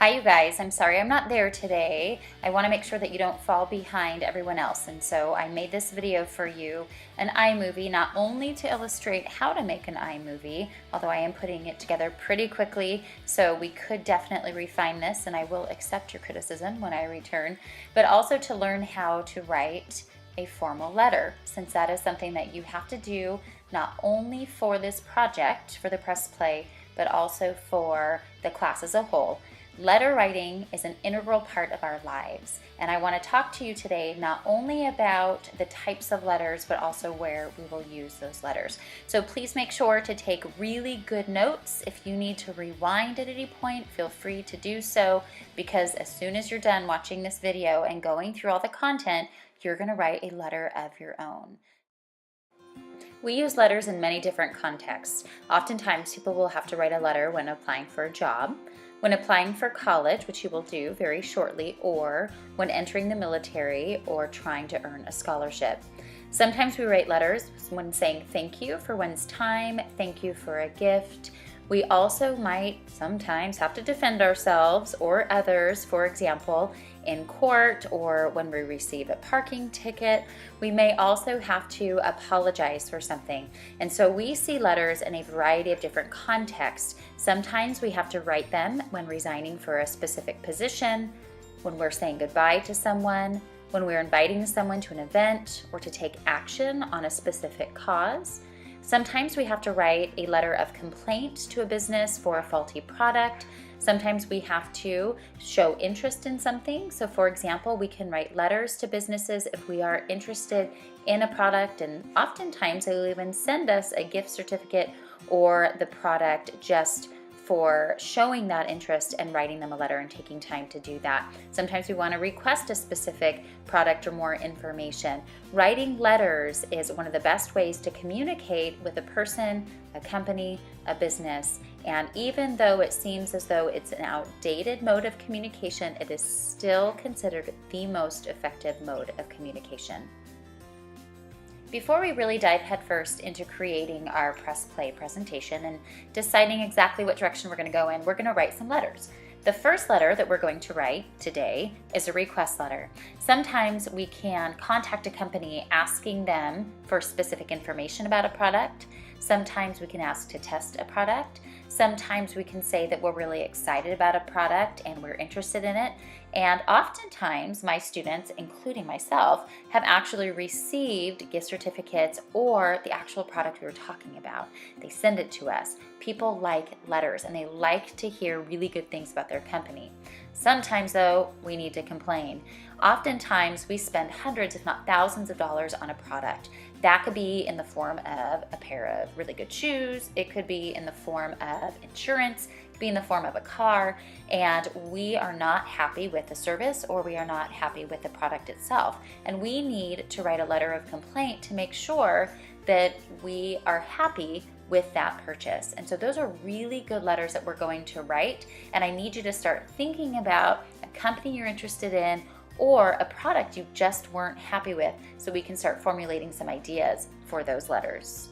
Hi, you guys. I'm sorry I'm not there today. I want to make sure that you don't fall behind everyone else. And so I made this video for you, an iMovie, not only to illustrate how to make an iMovie, although I am putting it together pretty quickly, so we could definitely refine this, and I will accept your criticism when I return, but also to learn how to write a formal letter, since that is something that you have to do not only for this project, for the Press Play, but also for the class as a whole. Letter writing is an integral part of our lives, and I want to talk to you today not only about the types of letters, but also where we will use those letters. So please make sure to take really good notes. If you need to rewind at any point, feel free to do so, because as soon as you're done watching this video and going through all the content, you're going to write a letter of your own. We use letters in many different contexts. Oftentimes, people will have to write a letter when applying for a job, when applying for college, which you will do very shortly, or when entering the military or trying to earn a scholarship. Sometimes we write letters when saying thank you for one's time, thank you for a gift. We also might sometimes have to defend ourselves or others, for example, in court or when we receive a parking ticket. We may also have to apologize for something. And so we see letters in a variety of different contexts. Sometimes we have to write them when resigning for a specific position, when we're saying goodbye to someone, when we're inviting someone to an event or to take action on a specific cause. Sometimes we have to write a letter of complaint to a business for a faulty product. Sometimes we have to show interest in something. So for example, we can write letters to businesses if we are interested in a product, and oftentimes they will even send us a gift certificate or the product just for showing that interest and writing them a letter and taking time to do that. Sometimes we want to request a specific product or more information. Writing letters is one of the best ways to communicate with a person, a company, a business. And even though it seems as though it's an outdated mode of communication, it is still considered the most effective mode of communication. Before we really dive headfirst into creating our Press Play presentation and deciding exactly what direction we're going to go in, we're going to write some letters. The first letter that we're going to write today is a request letter. Sometimes we can contact a company asking them for specific information about a product. Sometimes we can ask to test a product. Sometimes we can say that we're really excited about a product and we're interested in it. And oftentimes my students, including myself, have actually received gift certificates or the actual product we were talking about. They send it to us. People like letters and they like to hear really good things about their company. Sometimes though, we need to complain. Oftentimes we spend hundreds if not thousands of dollars on a product. That could be in the form of a pair of really good shoes. It could be in the form of insurance. It could be in the form of a car. And we are not happy with the service or we are not happy with the product itself. And we need to write a letter of complaint to make sure that we are happy with that purchase. And so those are really good letters that we're going to write. And I need you to start thinking about a company you're interested in or a product you just weren't happy with, so we can start formulating some ideas for those letters.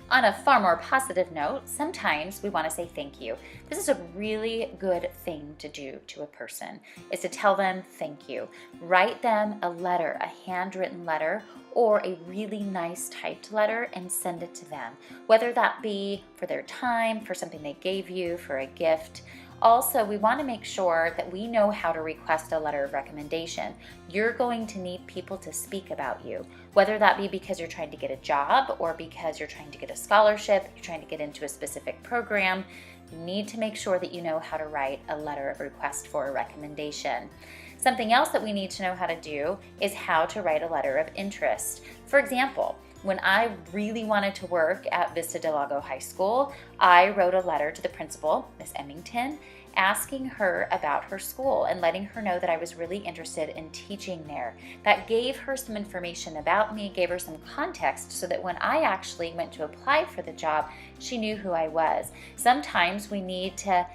On a far more positive note, sometimes we want to say thank you. This is a really good thing to do to a person, is to tell them thank you. Write them a letter, a handwritten letter, or a really nice typed letter and send it to them, whether that be for their time, for something they gave you, for a gift. Also, we want to make sure that we know how to request a letter of recommendation. You're going to need people to speak about you, whether that be because you're trying to get a job or because you're trying to get a scholarship, you're trying to get into a specific program. You need to make sure that you know how to write a letter of request for a recommendation. Something else that we need to know how to do is how to write a letter of interest. For example, when I really wanted to work at Vista del Lago High School, I wrote a letter to the principal, Miss Emmington, asking her about her school and letting her know that I was really interested in teaching there. That gave her some information about me, gave her some context so that when I actually went to apply for the job, she knew who I was. Sometimes we need to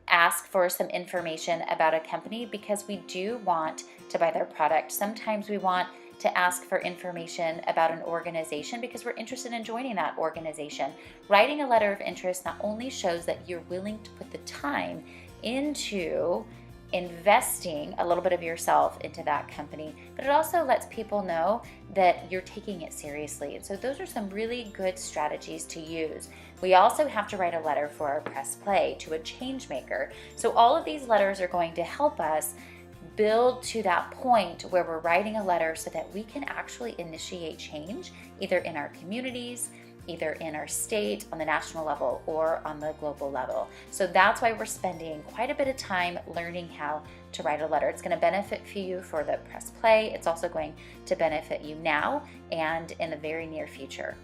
ask for some information about a company because we do want to buy their product. Sometimes we want to ask for information about an organization because we're interested in joining that organization. Writing a letter of interest not only shows that you're willing to put the time into investing a little bit of yourself into that company, but it also lets people know that you're taking it seriously. And so those are some really good strategies to use. We also have to write a letter for our press play to a change maker. So all of these letters are going to help us build to that point where we're writing a letter so that we can actually initiate change, either in our communities, either in our state, on the national level, or on the global level. So that's why we're spending quite a bit of time learning how to write a letter. It's going to benefit you for the press play. It's also going to benefit you now and in the very near future.